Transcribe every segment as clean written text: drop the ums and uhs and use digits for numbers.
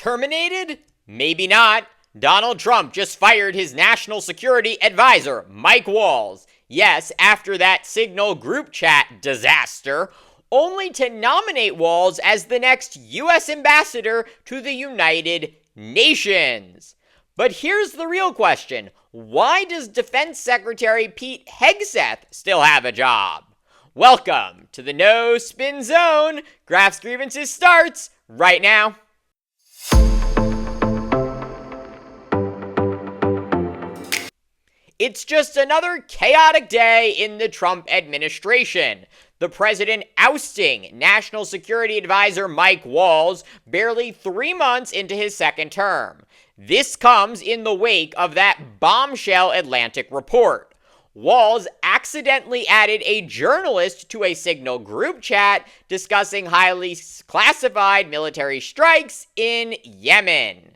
Terminated? Maybe not. Donald Trump just fired his national security advisor, Mike Waltz. Yes, after that Signal group chat disaster, only to nominate Waltz as the next U.S. ambassador to the United Nations. But here's the real question. Why does Defense Secretary Pete Hegseth still have a job? Welcome to the No Spin Zone. Graphs Grievances starts right now. It's just another chaotic day in the Trump administration. The president ousting National Security Advisor Mike Waltz barely 3 months into his second term. This comes in the wake of that bombshell Atlantic report. Waltz accidentally added a journalist to a Signal group chat discussing highly classified military strikes in Yemen.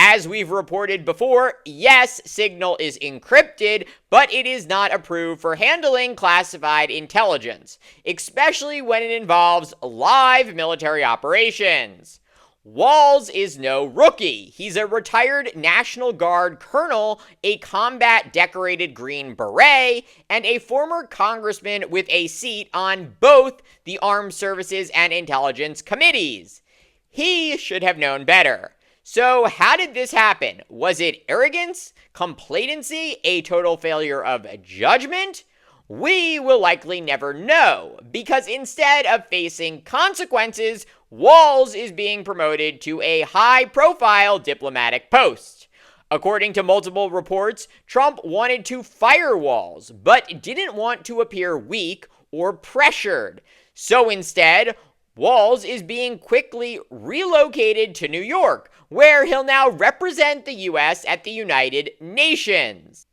As we've reported before, yes, Signal is encrypted, but it is not approved for handling classified intelligence, especially when it involves live military operations. Waltz is no rookie. He's a retired National Guard colonel, a combat-decorated Green Beret, and a former congressman with a seat on both the Armed Services and Intelligence Committees. He should have known better. So how did this happen? Was it arrogance, complacency, a total failure of judgment? We will likely never know, because instead of facing consequences, Waltz is being promoted to a high-profile diplomatic post. According to multiple reports, Trump wanted to fire Waltz, but didn't want to appear weak or pressured. So instead, Waltz is being quickly relocated to New York, where he'll now represent the U.S. at the United Nations.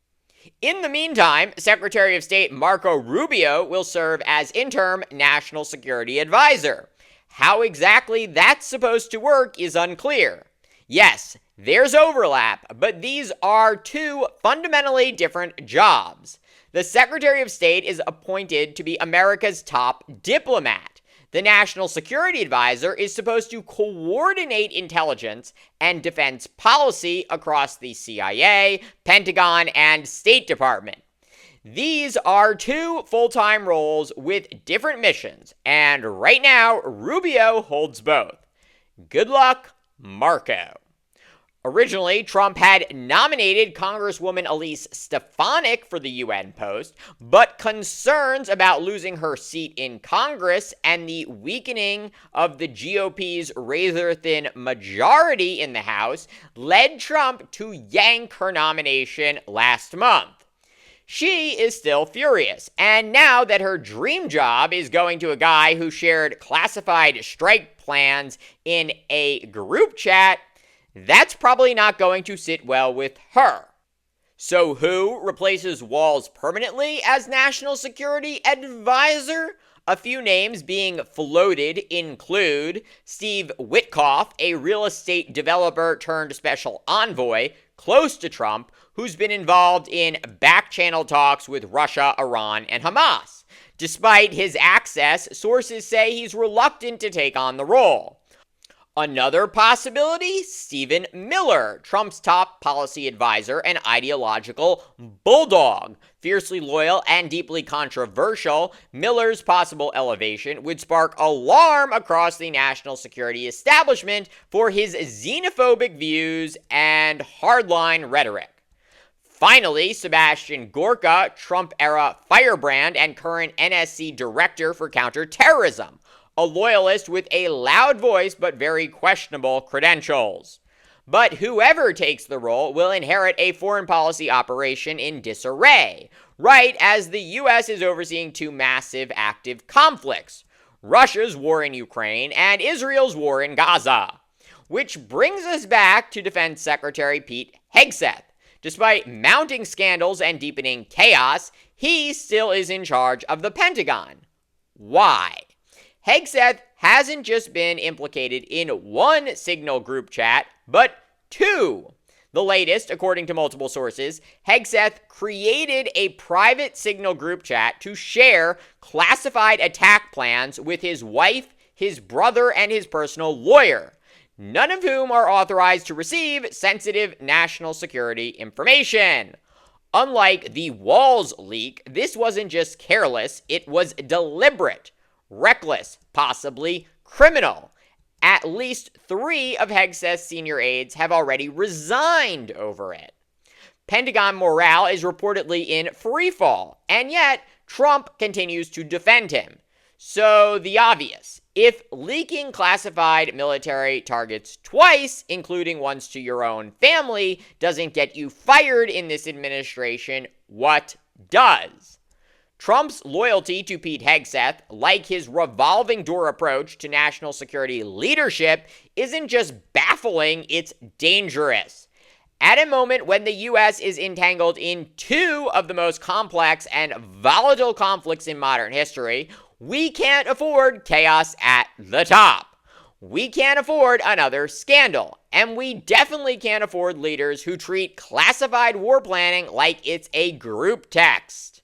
In the meantime, Secretary of State Marco Rubio will serve as interim National Security Advisor. How exactly that's supposed to work is unclear. Yes, there's overlap, but these are two fundamentally different jobs. The Secretary of State is appointed to be America's top diplomat. The National Security Advisor is supposed to coordinate intelligence and defense policy across the CIA, Pentagon, and State Department. These are two full-time roles with different missions, and right now, Rubio holds both. Good luck, Marco. Originally, Trump had nominated Congresswoman Elise Stefanik for the UN post, but concerns about losing her seat in Congress and the weakening of the GOP's razor-thin majority in the House led Trump to yank her nomination last month. She is still furious, and now that her dream job is going to a guy who shared classified strike plans in a group chat, that's probably not going to sit well with her. So who replaces Waltz permanently as National Security Advisor? A few names being floated include Steve Witkoff, a real estate developer turned special envoy close to Trump, who's been involved in back-channel talks with Russia, Iran, and Hamas. Despite his access, sources say he's reluctant to take on the role. Another possibility, Stephen Miller, Trump's top policy advisor and ideological bulldog. Fiercely loyal and deeply controversial, Miller's possible elevation would spark alarm across the national security establishment for his xenophobic views and hardline rhetoric. Finally, Sebastian Gorka, Trump-era firebrand and current NSC director for counterterrorism. A loyalist with a loud voice but very questionable credentials. But whoever takes the role will inherit a foreign policy operation in disarray, right as the U.S. is overseeing two massive active conflicts, Russia's war in Ukraine and Israel's war in Gaza. Which brings us back to Defense Secretary Pete Hegseth. Despite mounting scandals and deepening chaos, he still is in charge of the Pentagon. Why? Hegseth hasn't just been implicated in one Signal group chat, but two. The latest, according to multiple sources, Hegseth created a private Signal group chat to share classified attack plans with his wife, his brother, and his personal lawyer. none of whom are authorized to receive sensitive national security information. Unlike the Waltz leak, this wasn't just careless, it was deliberate, reckless, possibly criminal. At least 3 of Hegseth's senior aides have already resigned over it. Pentagon morale is reportedly in freefall, and yet Trump continues to defend him. So the obvious, if leaking classified military targets twice, including once to your own family, doesn't get you fired in this administration, what does? Trump's loyalty to Pete Hegseth, like his revolving door approach to national security leadership, isn't just baffling, it's dangerous. At a moment when the U.S. is entangled in 2 of the most complex and volatile conflicts in modern history, we can't afford chaos at the top. We can't afford another scandal. And we definitely can't afford leaders who treat classified war planning like it's a group text.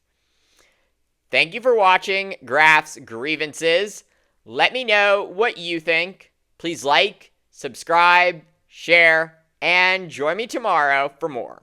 Thank you for watching Graf's Grievances. Let me know what you think. Please like, subscribe, share, and join me tomorrow for more.